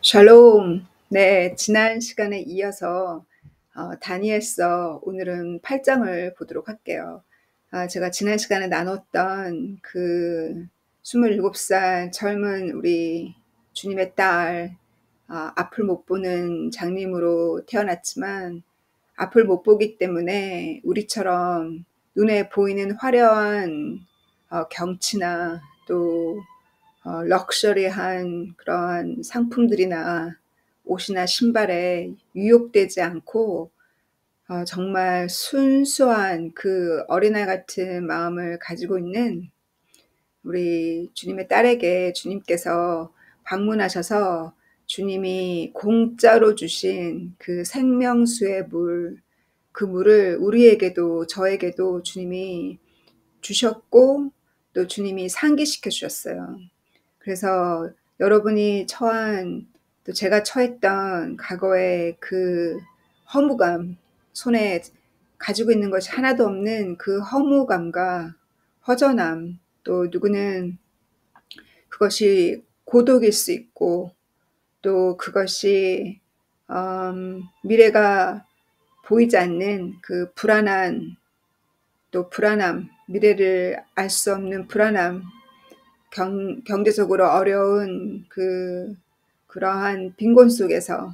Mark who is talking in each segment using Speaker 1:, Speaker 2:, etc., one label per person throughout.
Speaker 1: 샬롬. 네, 지난 시간에 이어서 다니엘서 오늘은 8장을 보도록 할게요. 제가 지난 시간에 나눴던 그 27살 젊은 우리 주님의 딸, 앞을 못 보는 장님으로 태어났지만 앞을 못 보기 때문에 우리처럼 눈에 보이는 화려한 경치나 또 럭셔리한 그런 상품들이나 옷이나 신발에 유혹되지 않고 정말 순수한 그 어린아이 같은 마음을 가지고 있는 우리 주님의 딸에게 주님께서 방문하셔서 주님이 공짜로 주신 그 생명수의 물, 그 물을 우리에게도 저에게도 주님이 주셨고 또 주님이 상기시켜 주셨어요. 그래서 여러분이 처한 또 제가 처했던 과거의 그 허무감, 손에 가지고 있는 것이 하나도 없는 그 허무감과 허전함, 또 누구는 그것이 고독일 수 있고 또 그것이 미래가 보이지 않는 그 불안한 또 불안함, 미래를 알 수 없는 불안함, 경제적으로 어려운 그러한 빈곤 속에서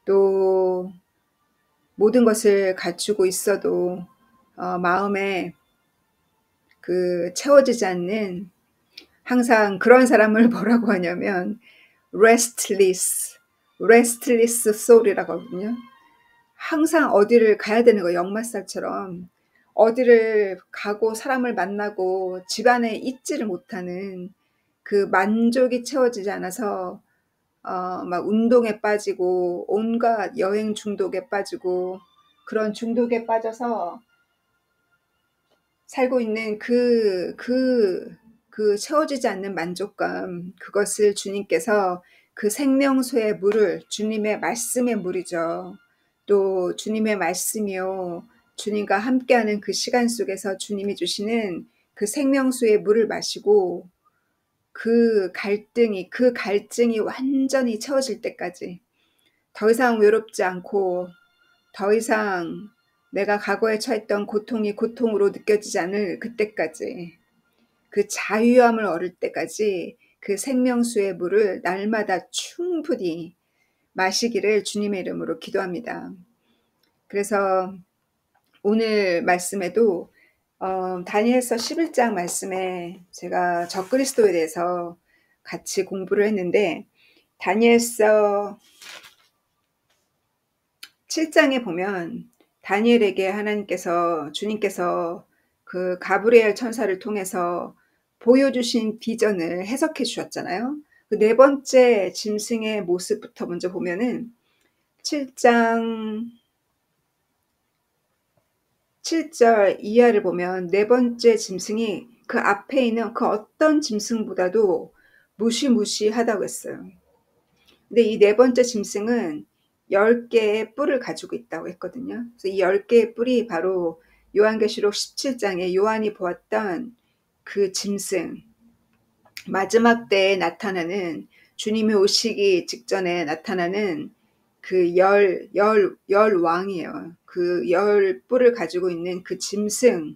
Speaker 1: 또 모든 것을 갖추고 있어도 마음에 그 채워지지 않는 항상 그런 사람을 뭐라고 하냐면 restless soul이라고 하거든요. 항상 어디를 가야 되는 거예요. 역마살처럼 어디를 가고 사람을 만나고 집안에 있지를 못하는 그 만족이 채워지지 않아서 막 운동에 빠지고 온갖 여행 중독에 빠지고 그런 중독에 빠져서 살고 있는 그 채워지지 않는 만족감, 그것을 주님께서 그 생명수의 물을, 주님의 말씀의 물이죠. 또 주님의 말씀이요. 주님과 함께하는 그 시간 속에서 주님이 주시는 그 생명수의 물을 마시고 그 갈증이 완전히 채워질 때까지 더 이상 외롭지 않고 더 이상 내가 과거에 처했던 고통이 고통으로 느껴지지 않을 그때까지 그 자유함을 얻을 때까지 그 생명수의 물을 날마다 충분히 마시기를 주님의 이름으로 기도합니다. 그래서 오늘 말씀에도 다니엘서 11장 말씀에 제가 적그리스도에 대해서 같이 공부를 했는데 다니엘서 7장에 보면 다니엘에게 주님께서 그 가브리엘 천사를 통해서 보여주신 비전을 해석해 주셨잖아요. 그 네 번째 짐승의 모습부터 먼저 보면은 7장 7절 이하를 보면 네 번째 짐승이 그 앞에 있는 그 어떤 짐승보다도 무시무시하다고 했어요. 근데 이 네 번째 짐승은 10개의 뿔을 가지고 있다고 했거든요. 그래서 이 10개의 뿔이 바로 요한계시록 17장에 요한이 보았던 그 짐승, 마지막 때에 나타나는 주님이 오시기 직전에 나타나는 그 열 왕이에요. 그 10뿔을 가지고 있는 그 짐승,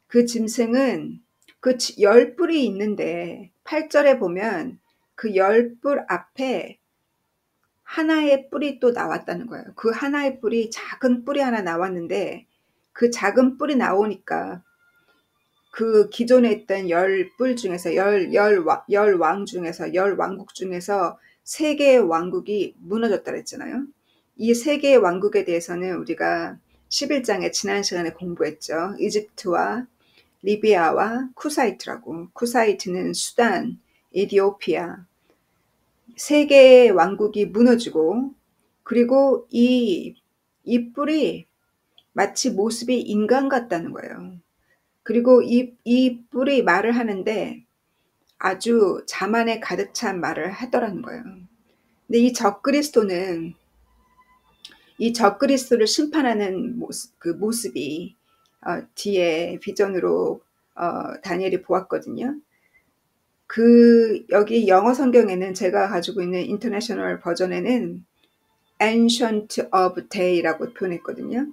Speaker 1: 그 짐승은 그 10뿔이 있는데 8절에 보면 그 10뿔 앞에 하나의 뿔이 또 나왔다는 거예요. 그 하나의 뿔이 작은 뿔이 하나 나왔는데 그 작은 뿔이 나오니까 그 기존에 있던 10뿔 중에서 열 왕 중에서 10왕국 중에서 3개의 왕국이 무너졌다 그랬잖아요. 이 3개의 왕국에 대해서는 우리가 11장에 지난 시간에 공부했죠. 이집트와 리비아와 쿠사이트라고. 쿠사이트는 수단, 에티오피아. 3개의 왕국이 무너지고 그리고 이 뿔이 마치 모습이 인간 같다는 거예요. 그리고 이 뿔이 말을 하는데 아주 자만에 가득 찬 말을 하더라는 거예요. 근데 이 적그리스도를 심판하는 모습이 뒤에 비전으로 다니엘이 보았거든요. 여기 영어 성경에는 제가 가지고 있는 인터내셔널 버전에는 ancient of day라고 표현했거든요.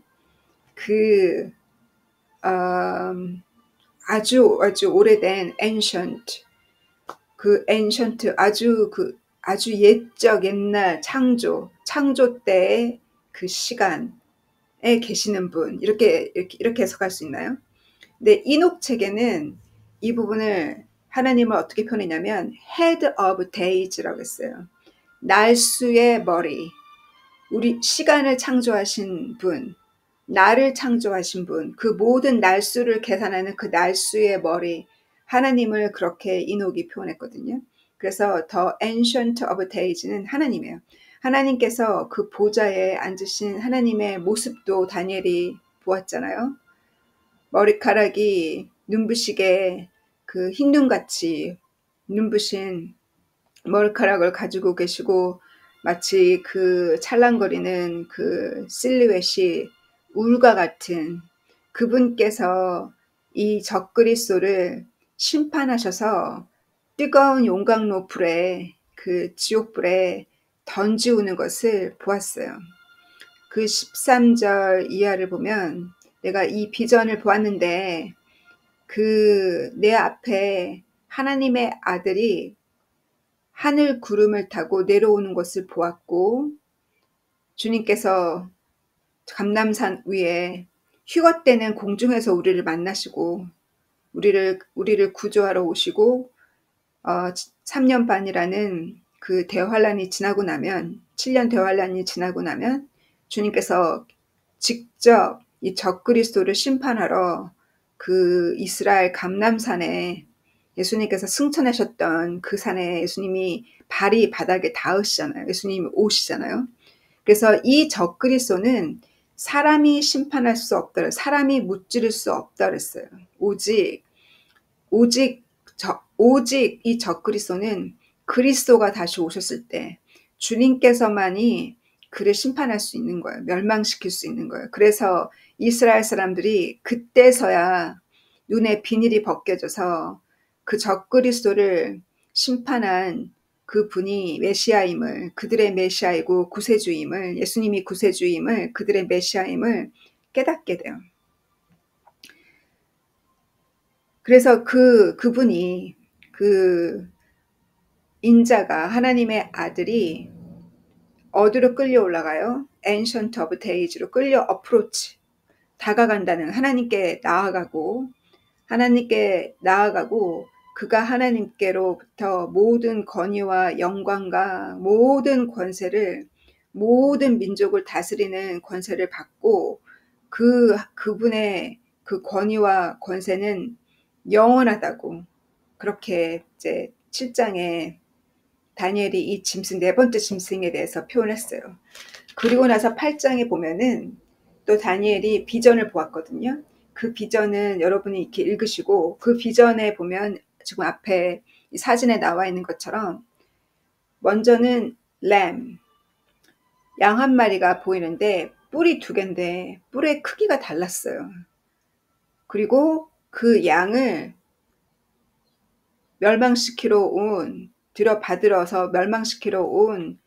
Speaker 1: 아주 오래된 ancient, ancient 아주 옛날 창조 때의 그 시간에 계시는 분, 이렇게 해석할 수 있나요? 근데 이녹 책에는 이 부분을 하나님을 어떻게 표현했냐면 head of days라고 했어요. 날수의 머리, 우리 시간을 창조하신 분, 나를 창조하신 분, 그 모든 날수를 계산하는 그 날수의 머리, 하나님을 그렇게 이녹이 표현했거든요. 그래서 The Ancient of Days는 하나님이에요. 하나님께서 그 보좌에 앉으신 하나님의 모습도 다니엘이 보았잖아요. 머리카락이 눈부시게 그 흰눈같이 눈부신 머리카락을 가지고 계시고, 마치 그 찰랑거리는 그 실루엣이 울과 같은 그분께서 이 적그리스도를 심판하셔서 뜨거운 용광로 불에, 그 지옥불에 던지우는 것을 보았어요. 그 13절 이하를 보면, 내가 이 비전을 보았는데 내 앞에 하나님의 아들이 하늘 구름을 타고 내려오는 것을 보았고, 주님께서 감람산 위에 휴거 때는 공중에서 우리를 만나시고 우리를 구조하러 오시고, 3년 반이라는 그 대환란이 지나고 나면, 7년 대환란이 지나고 나면 주님께서 직접 이 적그리스도를 심판하러 그 이스라엘 감람산에, 예수님께서 승천하셨던 그 산에 예수님이 발이 바닥에 닿으시잖아요. 예수님이 오시잖아요. 그래서 이 적그리스도는 사람이 심판할 수 없다, 사람이 무찌를 수 없다 그랬어요. 오직 이 적그리스도는 그리스도가 다시 오셨을 때 주님께서만이 그를 심판할 수 있는 거예요. 멸망시킬 수 있는 거예요. 그래서 이스라엘 사람들이 그때서야 눈에 비닐이 벗겨져서 그 적그리스도를 심판한 그 분이 메시아임을, 그들의 메시아이고 구세주임을, 예수님이 구세주임을, 그들의 메시아임을 깨닫게 돼요. 그래서 그분이, 그 인자가, 하나님의 아들이 어디로 끌려 올라가요? Ancient of Days로 끌려 어프로치, 다가간다는, 하나님께 나아가고 그가 하나님께로부터 모든 권위와 영광과 모든 권세를, 모든 민족을 다스리는 권세를 받고, 그분의 그 권위와 권세는 영원하다고, 그렇게 이제 7장에 다니엘이 이 짐승, 네 번째 짐승에 대해서 표현했어요. 그리고 나서 8장에 보면은 또 다니엘이 비전을 보았거든요. 그 비전은 여러분이 이렇게 읽으시고, 그 비전에 보면 지금 앞에 이 사진에 나와 있는 것처럼, 먼저는 양 한 마리가 보이는데 뿔이 2개인데 뿔의 크기가 달랐어요. 그리고 그 양을 받들어서 멸망시키러 온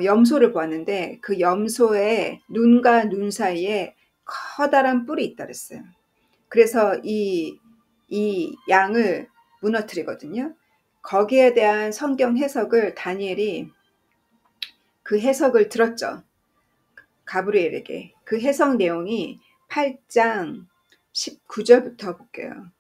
Speaker 1: 염소를 보았는데, 그 염소의 눈과 눈 사이에 커다란 뿔이 있다 그랬어요. 그래서 이 양을 무너뜨리거든요. 거기에 대한 성경 해석을 다니엘이 그 해석을 들었죠. 가브리엘에게. 그 해석 내용이 8장 19절부터 볼게요.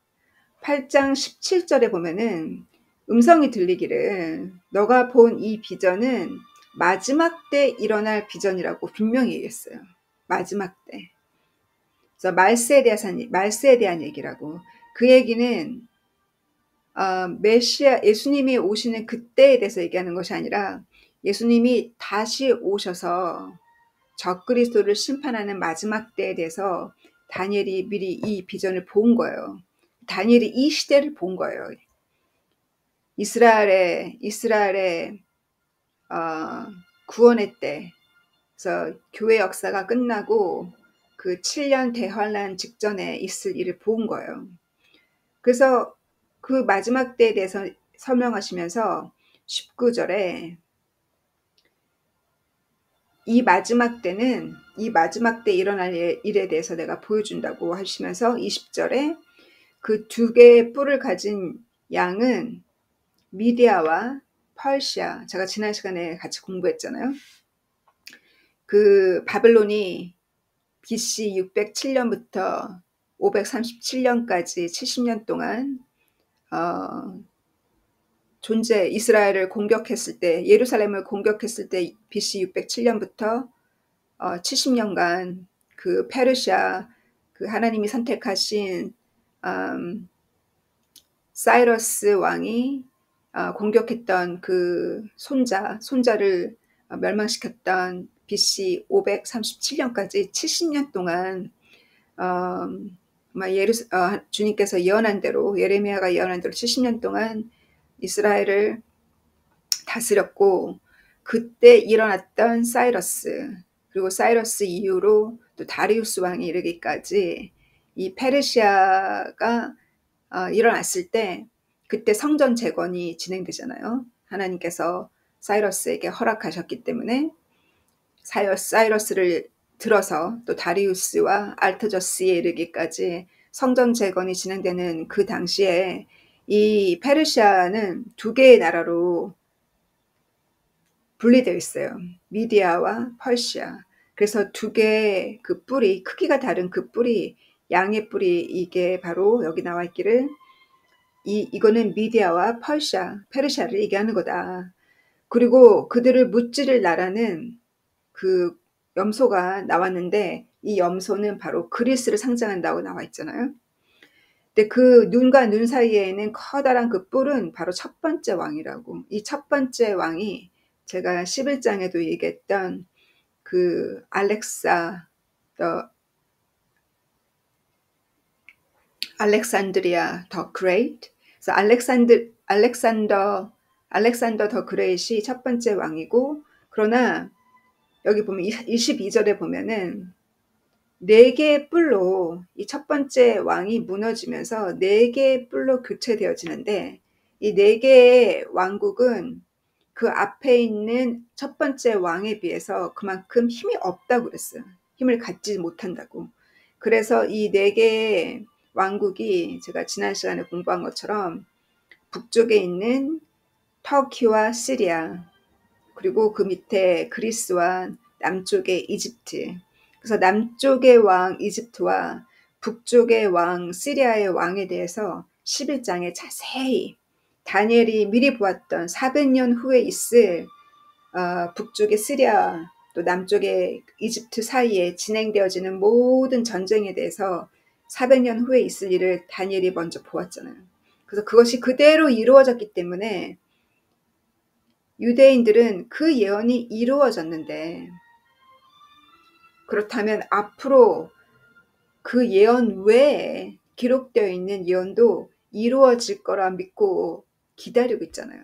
Speaker 1: 8장 17절에 보면은 음성이 들리기를, 너가 본 이 비전은 마지막 때 일어날 비전이라고 분명히 얘기했어요. 마지막 때. 그래서 말세에 대한 얘기라고. 그 얘기는 메시아, 예수님이 오시는 그때에 대해서 얘기하는 것이 아니라, 예수님이 다시 오셔서 적그리스도를 심판하는 마지막 때에 대해서 다니엘이 미리 이 비전을 본 거예요. 다니엘이 이 시대를 본 거예요. 이스라엘의 구원의 때, 그래서 교회 역사가 끝나고 그 7년 대환란 직전에 있을 일을 본 거예요. 그래서 그 마지막 때에 대해서 설명하시면서 19절에 이 마지막 때 일어날 일에 대해서 내가 보여준다고 하시면서 20절에 그 두 개의 뿔을 가진 양은 미디아와 퍼시아, 제가 지난 시간에 같이 공부했잖아요. 그 바벨론이 BC 607년부터 537년까지 70년 동안 이스라엘을 공격했을 때, 예루살렘을 공격했을 때 BC 607년부터 70년간 그 페르시아, 그 하나님이 선택하신 사이러스 왕이 공격했던 그 손자를 멸망시켰던 BC 537년까지 70년 동안 주님께서 예언한 대로, 예레미야가 예언한 대로 70년 동안 이스라엘을 다스렸고, 그때 일어났던 사이러스, 그리고 사이러스 이후로 또 다리우스 왕이 이르기까지 이 페르시아가 일어났을 때 그때 성전 재건이 진행되잖아요. 하나님께서 사이러스에게 허락하셨기 때문에 사이러스를 들어서 또 다리우스와 알터저스에 이르기까지 성전 재건이 진행되는 그 당시에 이 페르시아는 두 개의 나라로 분리되어 있어요. 미디아와 퍼시아. 그래서 두 개의 그 뿔이, 크기가 다른 그 뿔이, 양의 뿔이 이게 바로 여기 나와 있기를 이거는 미디아와 페르시아를 얘기하는 거다. 그리고 그들을 무찌를 나라는 그 염소가 나왔는데 이 염소는 바로 그리스를 상징한다고 나와 있잖아요. 근데 그 눈과 눈 사이에는 커다란 그 뿔은 바로 첫 번째 왕이라고. 이 첫 번째 왕이 제가 11장에도 얘기했던 그 알렉산드리아 더 그레이트. 그래서 알렉산더 더 그레이트이 첫 번째 왕이고, 그러나 여기 보면 22절에 보면은 네 개의 뿔로 이 첫 번째 왕이 무너지면서 네 개의 뿔로 교체되어지는데, 이 네 개의 왕국은 그 앞에 있는 첫 번째 왕에 비해서 그만큼 힘이 없다고 그랬어요. 힘을 갖지 못한다고. 그래서 이 네 개의 왕국이 제가 지난 시간에 공부한 것처럼 북쪽에 있는 터키와 시리아, 그리고 그 밑에 그리스와 남쪽의 이집트. 그래서 남쪽의 왕 이집트와 북쪽의 왕 시리아의 왕에 대해서 11장에 자세히 다니엘이 미리 보았던 400년 후에 있을 북쪽의 시리아 또 남쪽의 이집트 사이에 진행되어지는 모든 전쟁에 대해서 400년 후에 있을 일을 다니엘이 먼저 보았잖아요. 그래서 그것이 그대로 이루어졌기 때문에 유대인들은 그 예언이 이루어졌는데, 그렇다면 앞으로 그 예언 외에 기록되어 있는 예언도 이루어질 거라 믿고 기다리고 있잖아요.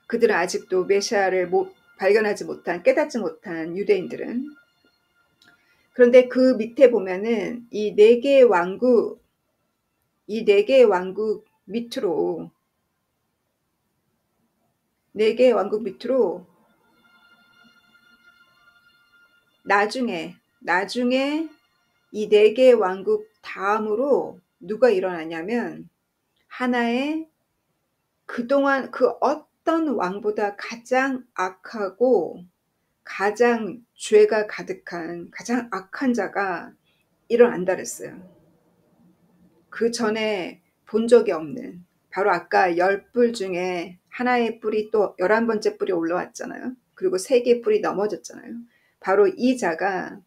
Speaker 1: 그들은 아직도 메시아를 깨닫지 못한 유대인들은. 그런데 그 밑에 보면은 이 네 개의 왕국 밑으로 나중에 이 네 개의 왕국 다음으로 누가 일어나냐면 하나의 그동안 그 어떤 왕보다 가장 악하고 가장 죄가 가득한 가장 악한 자가 일어난다 그랬어요. 그 전에 본 적이 없는, 바로 아까 10뿔 중에 하나의 뿔이 또 11번째 뿔이 올라왔잖아요. 그리고 3개의 뿔이 넘어졌잖아요. 바로 이 자가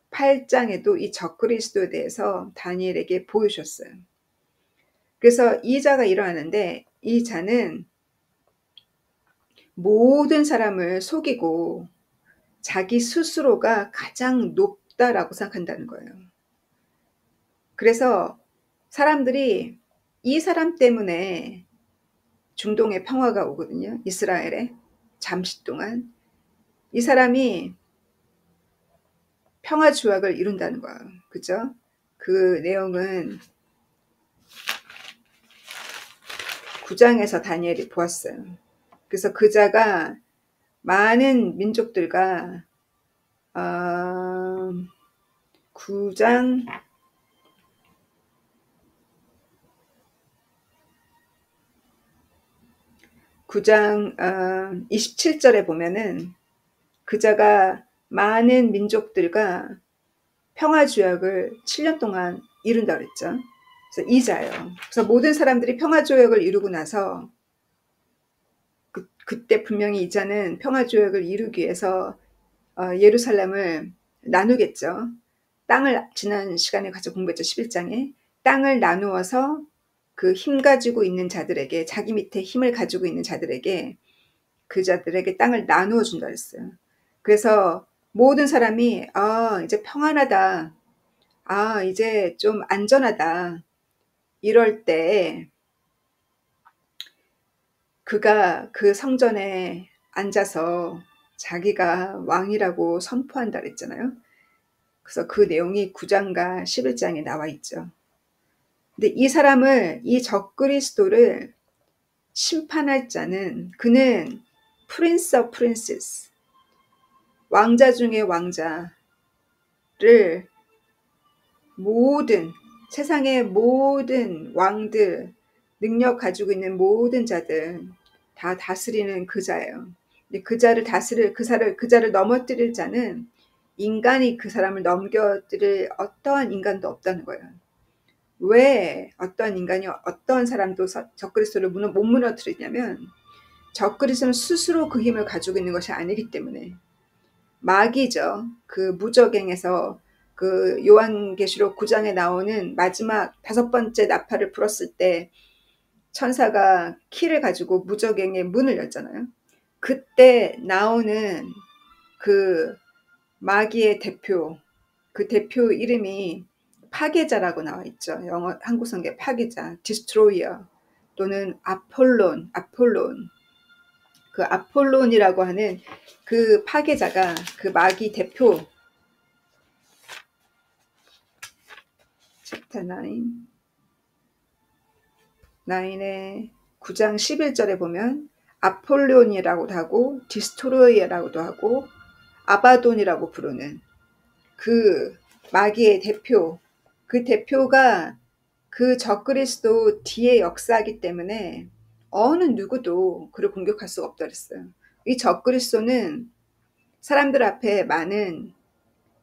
Speaker 1: 8장에도 이 적그리스도에 대해서 다니엘에게 보여주셨어요. 그래서 이 자가 일어나는데 이 자는 모든 사람을 속이고 자기 스스로가 가장 높다라고 생각한다는 거예요. 그래서 사람들이 이 사람 때문에 중동에 평화가 오거든요. 이스라엘에 잠시 동안 이 사람이 평화 조약을 이룬다는 거예요. 그죠? 그 내용은 9장에서 다니엘이 보았어요. 그래서 그자가 많은 민족들과 9장 27절에 보면은 그자가 많은 민족들과 평화조약을 7년 동안 이룬다 그랬죠. 그래서 이자예요. 그래서 모든 사람들이 평화조약을 이루고 나서 그때 분명히 이자는 평화조약을 이루기 위해서 예루살렘을 나누겠죠. 땅을 지난 시간에 같이 공부했죠. 11장에 땅을 나누어서 그 힘 가지고 있는 자들에게, 자기 밑에 힘을 가지고 있는 자들에게, 그 자들에게 땅을 나누어 준다 했어요. 그래서 모든 사람이 이제 평안하다, 이제 좀 안전하다, 이럴 때 그가 그 성전에 앉아서 자기가 왕이라고 선포한다 그랬잖아요. 그래서 그 내용이 9장과 11장에 나와 있죠. 근데 이 사람을, 이 적그리스도를 심판할 자는, 그는 프린스 오브 프린세스, 왕자 중의 왕자를 모든 세상의 모든 왕들, 능력 가지고 있는 모든 자들 다 다스리는 그자예요. 근데 그자를 넘어뜨릴 자는, 인간이 그 사람을 넘겨뜨릴 어떠한 인간도 없다는 거예요. 왜 어떠한 인간이 어떠한 사람도 적그리스도를 못 무너뜨리냐면, 적그리스도는 스스로 그 힘을 가지고 있는 것이 아니기 때문에. 마귀죠. 그 무저갱에서 그 요한계시록 9장에 나오는 마지막 5번째 나팔을 불었을 때 천사가 키를 가지고 무저갱의 문을 열잖아요. 그때 나오는 그 마귀의 대표, 그 대표 이름이 파괴자라고 나와 있죠. 영어 한국 성경에 파괴자, 디스트로이어 또는 아폴론. 그 아폴론이라고 하는 그 파괴자가, 그 마귀 대표, 챕터 9의 9장 11절에 보면 아폴론이라고도 하고 디스토로이라고도 하고 아바돈이라고 부르는 그 마귀의 대표, 그 대표가 그 적그리스도 뒤에 역사하기 때문에 어느 누구도 그를 공격할 수가 없다 그랬어요. 이 적그리스도는 사람들 앞에 많은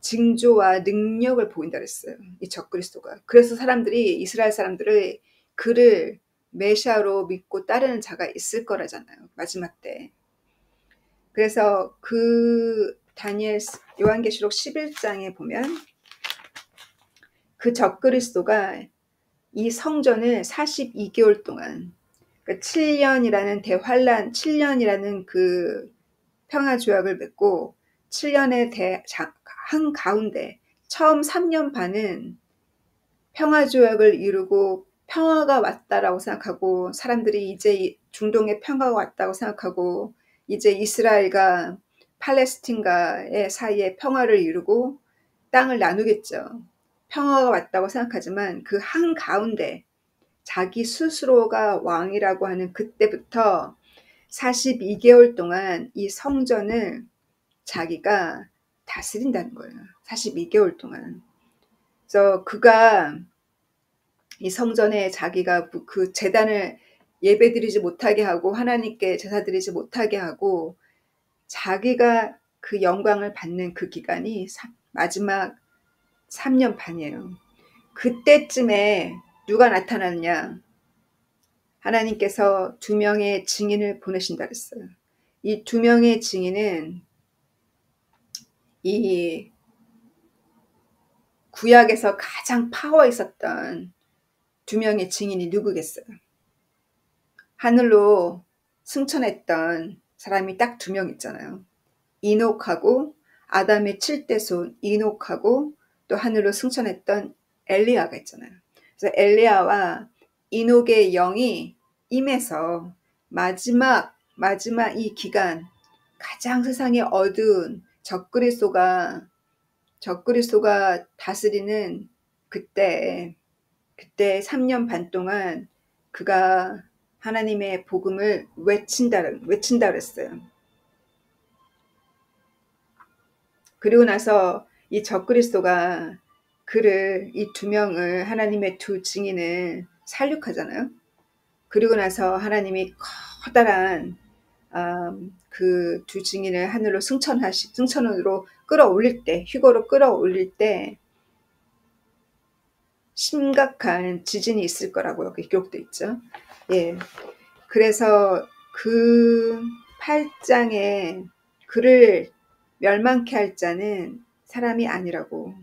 Speaker 1: 징조와 능력을 보인다 그랬어요. 이 적그리스도가. 그래서 사람들이, 이스라엘 사람들을 그를 메시아로 믿고 따르는 자가 있을 거라잖아요. 마지막 때. 그래서 그 요한계시록 11장에 보면 그 적그리스도가 이 성전을 42개월 동안, 그러니까 7년이라는 대환란, 7년이라는 그 평화조약을 맺고 7년의 한가운데 처음 3년 반은 평화조약을 이루고 평화가 왔다라고 생각하고, 사람들이 이제 중동에 평화가 왔다고 생각하고, 이제 이스라엘과 팔레스틴과의 사이에 평화를 이루고 땅을 나누겠죠. 평화가 왔다고 생각하지만 그 한가운데 자기 스스로가 왕이라고 하는 그때부터 42개월 동안 이 성전을 자기가 다스린다는 거예요. 42개월 동안. 그래서 그가 이 성전에 자기가 그 제단을 예배드리지 못하게 하고, 하나님께 제사 드리지 못하게 하고, 자기가 그 영광을 받는 그 기간이 마지막 3년 반이에요. 그때쯤에 누가 나타났냐? 하나님께서 2명의 증인을 보내신다 그랬어요. 이 2명의 증인은 이 구약에서 가장 파워 있었던 2명의 증인이 누구겠어요? 하늘로 승천했던 사람이 딱 2명 있잖아요. 이녹하고, 아담의 7대 손 이녹하고, 또 하늘로 승천했던 엘리야가 있잖아요. 그래서 엘리야와 이녹의 영이 임해서 마지막 이 기간, 가장 세상에 어두운 적그리스도가 다스리는 그때 3년 반 동안 그가 하나님의 복음을 외친다 그랬어요. 그리고 나서 이 적그리스도가 이 두 명을, 하나님의 두 증인을 살육하잖아요. 그리고 나서 하나님이 커다란 그 두 증인을 하늘로 승천으로 끌어올릴 때, 휴거로 끌어올릴 때 심각한 지진이 있을 거라고 여기 기록돼 있죠. 예. 그래서 그 8장에 그를 멸망케 할 자는 사람이 아니라고,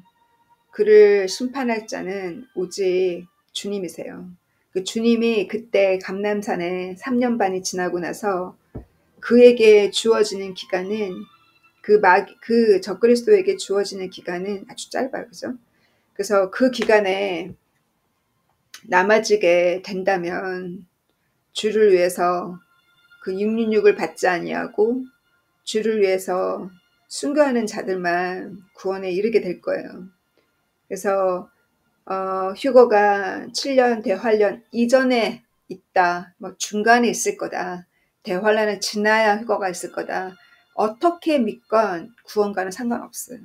Speaker 1: 그를 심판할 자는 오직 주님이세요. 그 주님이 그때 감람산에 3년 반이 지나고 나서 그에게 주어지는 기간은, 그 적그리스도에게 주어지는 기간은 아주 짧아요. 그죠? 그래서 그 기간에 남아지게 된다면 주를 위해서 그 666을 받지 아니하고 주를 위해서 순교하는 자들만 구원에 이르게 될 거예요. 그래서 휴거가 7년 대환란 이전에 있다, 뭐 중간에 있을 거다, 대환란은 지나야 휴거가 있을 거다, 어떻게 믿건 구원과는 상관없어요.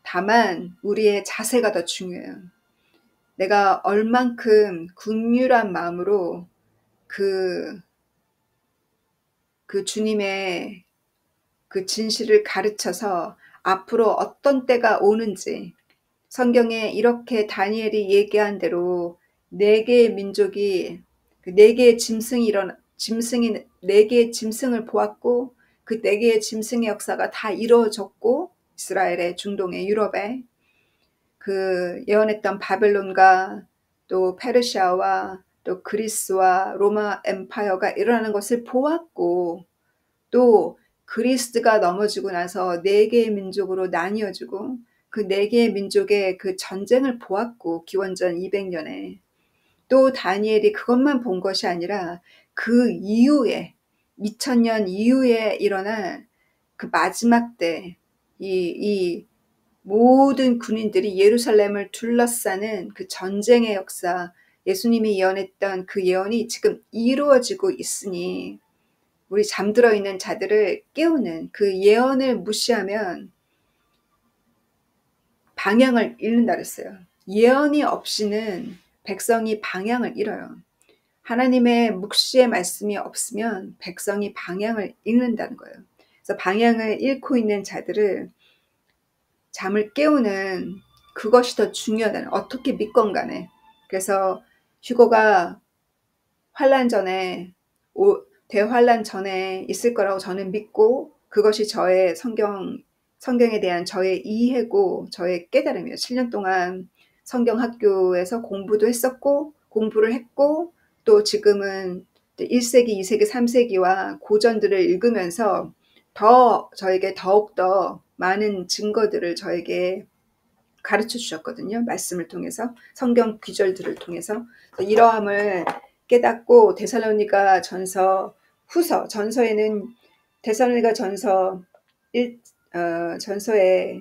Speaker 1: 다만 우리의 자세가 더 중요해요. 내가 얼만큼 긍휼한 마음으로 그 주님의 그 진실을 가르쳐서 앞으로 어떤 때가 오는지, 성경에 이렇게 다니엘이 얘기한 대로 네 개의 민족이, 그 네 개의 짐승이 네 개의 짐승을 보았고, 그 네 개의 짐승의 역사가 다 이루어졌고, 이스라엘의, 중동의, 유럽에 그 예언했던 바벨론과 또 페르시아와 또 그리스와 로마 엠파이어가 일어나는 것을 보았고, 또 그리스가 넘어지고 나서 네 개의 민족으로 나뉘어지고 그 네 개의 민족의 그 전쟁을 보았고, 기원전 200년에 또 다니엘이 그것만 본 것이 아니라 그 이후에 2000년 이후에 일어난 그 마지막 때 이 모든 군인들이 예루살렘을 둘러싸는 그 전쟁의 역사, 예수님이 예언했던 그 예언이 지금 이루어지고 있으니 우리 잠들어 있는 자들을 깨우는, 그 예언을 무시하면 방향을 잃는다 그랬어요. 예언이 없이는 백성이 방향을 잃어요. 하나님의 묵시의 말씀이 없으면 백성이 방향을 잃는다는 거예요. 그래서 방향을 잃고 있는 자들을 잠을 깨우는, 그것이 더 중요하다는, 어떻게 믿건 간에. 그래서 휴거가 환란 전에, 대환란 전에 있을 거라고 저는 믿고, 그것이 저의 성경에 대한 저의 이해고 저의 깨달음이에요. 7년 동안 성경 학교에서 공부를 했고, 또 지금은 1세기, 2세기, 3세기와 고전들을 읽으면서 저에게 더욱더 많은 증거들을 저에게 가르쳐 주셨거든요. 말씀을 통해서, 성경 귀절들을 통해서. 이러함을 깨닫고 데살로니가 전서 전서에는 데살로니가 전서에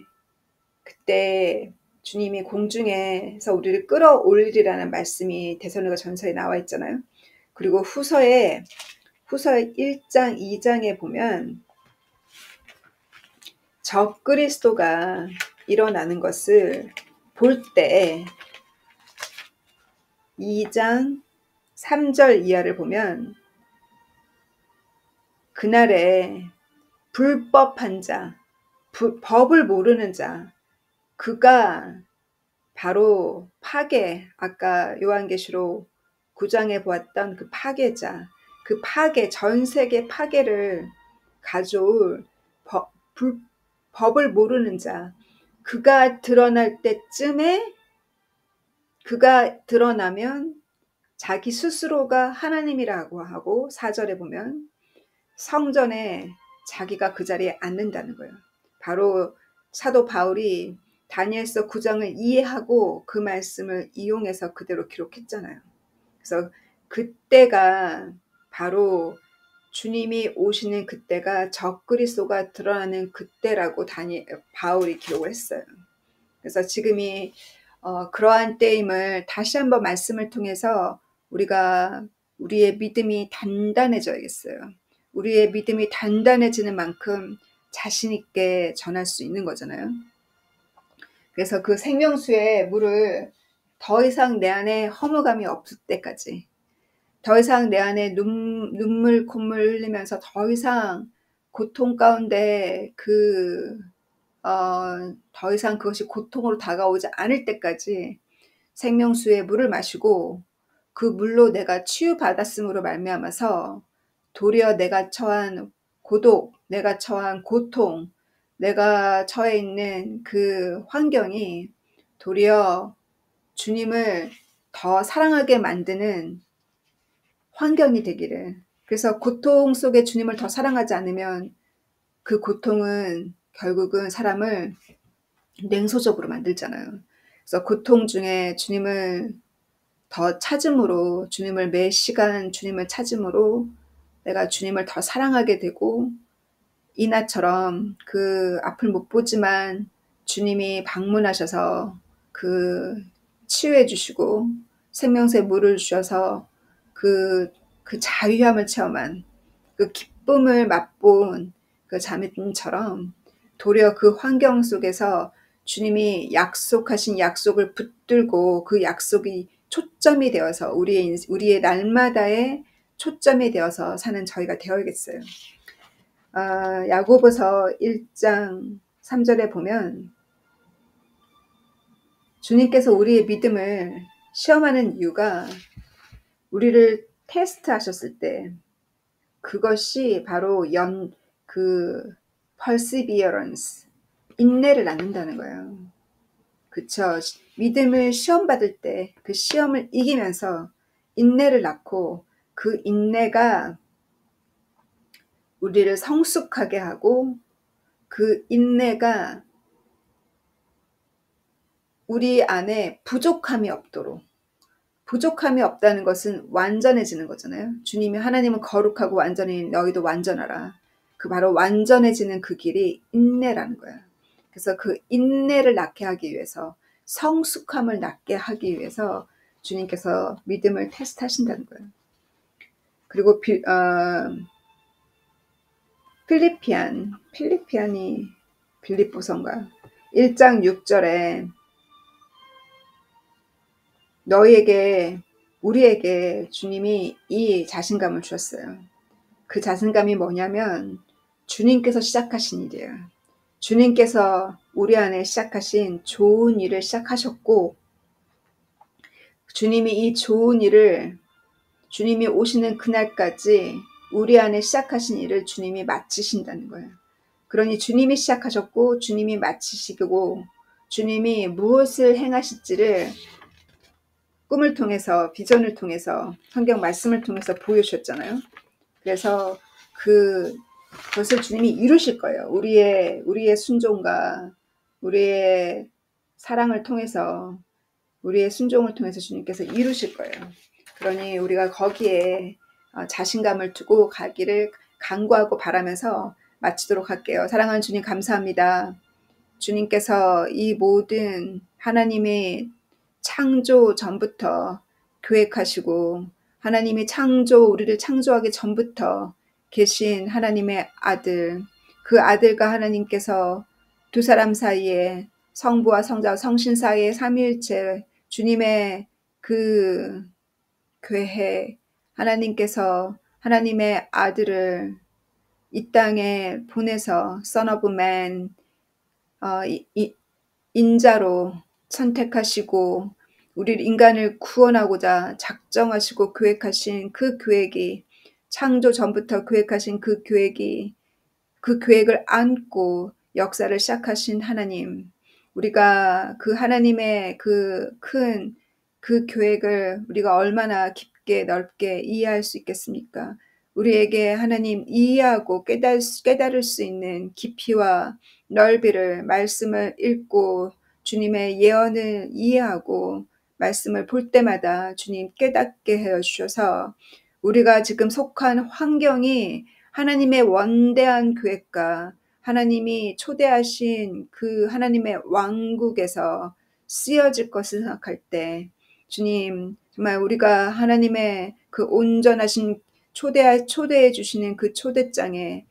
Speaker 1: 그때 주님이 공중에서 우리를 끌어올리라는 말씀이 데살로니가 전서에 나와 있잖아요. 그리고 후서의 1장, 2장에 보면 적그리스도가 일어나는 것을 볼 때 2장 3절 이하를 보면, 그날에 불법한 자, 법을 모르는 자, 그가 바로 아까 요한계시록 9장에 보았던 그 파괴자, 그 전 세계 파괴를 가져올 법을 모르는 자, 그가 드러날 때쯤에, 그가 드러나면 자기 스스로가 하나님이라고 하고, 4절에 보면 성전에 자기가 그 자리에 앉는다는 거예요. 바로 사도 바울이 다니엘서 9장을 이해하고 그 말씀을 이용해서 그대로 기록했잖아요. 그래서 그때가 바로 주님이 오시는 그때가 적그리스도가 드러나는 그때라고 바울이 기록을 했어요. 그래서 지금이 그러한 때임을 다시 한번 말씀을 통해서 우리가 우리의 믿음이 단단해져야겠어요. 우리의 믿음이 단단해지는 만큼 자신 있게 전할 수 있는 거잖아요. 그래서 그 생명수의 물을 더 이상 내 안에 허무감이 없을 때까지, 더 이상 내 안에 눈물 콧물 흘리면서 더 이상 고통 가운데 더 이상 그것이 고통으로 다가오지 않을 때까지 생명수의 물을 마시고, 그 물로 내가 치유받았음으로 말미암아서 도리어 내가 처한 고독, 내가 처한 고통, 내가 처해 있는 그 환경이 도리어 주님을 더 사랑하게 만드는 환경이 되기를. 그래서 고통 속에 주님을 더 사랑하지 않으면 그 고통은 결국은 사람을 냉소적으로 만들잖아요. 그래서 고통 중에 주님을 더 찾음으로, 주님을 매 시간 주님을 찾음으로 내가 주님을 더 사랑하게 되고, 이나처럼 그 앞을 못 보지만 주님이 방문하셔서 그 치유해 주시고 생명새 물을 주셔서 그 자유함을 체험한, 그 기쁨을 맛본 그 자매님처럼 도리어 그 환경 속에서 주님이 약속하신 약속을 붙들고 그 약속이 초점이 되어서 우리의 날마다의 초점이 되어서 사는 저희가 되어야겠어요. 야고보서 1장 3절에 보면 주님께서 우리의 믿음을 시험하는 이유가 우리를 테스트하셨을 때, 그것이 바로 perseverance, 인내를 낳는다는 거예요. 그쵸? 믿음을 시험받을 때 그 시험을 이기면서 인내를 낳고, 그 인내가 우리를 성숙하게 하고, 그 인내가 우리 안에 부족함이 없도록, 부족함이 없다는 것은 완전해지는 거잖아요. 주님이 하나님은 거룩하고 완전히 너희도 완전하라. 그 바로 완전해지는 그 길이 인내라는 거야. 그래서 그 인내를 낳게 하기 위해서, 성숙함을 낳게 하기 위해서 주님께서 믿음을 테스트하신다는 거예요. 그리고 필리피안이 빌립보서인가 1장 6절에 우리에게 주님이 이 자신감을 주셨어요. 그 자신감이 뭐냐면 주님께서 시작하신 일이에요. 주님께서 우리 안에 시작하신 좋은 일을 시작하셨고, 주님이 이 좋은 일을, 주님이 오시는 그날까지 우리 안에 시작하신 일을 주님이 마치신다는 거예요. 그러니 주님이 시작하셨고 주님이 마치시고, 주님이 무엇을 행하실지를 꿈을 통해서, 비전을 통해서, 성경 말씀을 통해서 보여주셨잖아요. 그래서 그것을 주님이 이루실 거예요. 우리의 순종과 우리의 사랑을 통해서, 우리의 순종을 통해서 주님께서 이루실 거예요. 그러니 우리가 거기에 자신감을 두고 가기를 간구하고 바라면서 마치도록 할게요. 사랑하는 주님, 감사합니다. 주님께서 이 모든 하나님의 창조 전부터 계획하시고, 하나님이 우리를 창조하기 전부터 계신 하나님의 아들, 그 아들과 하나님께서 두 사람 사이에, 성부와 성자와 성신 사이에 삼위일체 주님의 그 계획, 하나님께서 하나님의 아들을 이 땅에 보내서 Son of Man, 인자로 선택하시고 우리 인간을 구원하고자 작정하시고 계획하신 그 계획이, 창조 전부터 계획하신 그 계획을 안고 역사를 시작하신 하나님, 우리가 그 하나님의 그 큰 그 계획을 우리가 얼마나 깊게 넓게 이해할 수 있겠습니까? 우리에게 하나님 이해하고 깨달을 수 있는 깊이와 넓이를, 말씀을 읽고 주님의 예언을 이해하고 말씀을 볼 때마다 주님 깨닫게 해 주셔서, 우리가 지금 속한 환경이 하나님의 원대한 계획과 하나님이 초대하신 그 하나님의 왕국에서 쓰여질 것을 생각할 때 주님, 정말 우리가 하나님의 그 온전하신 초대해 주시는 그 초대장에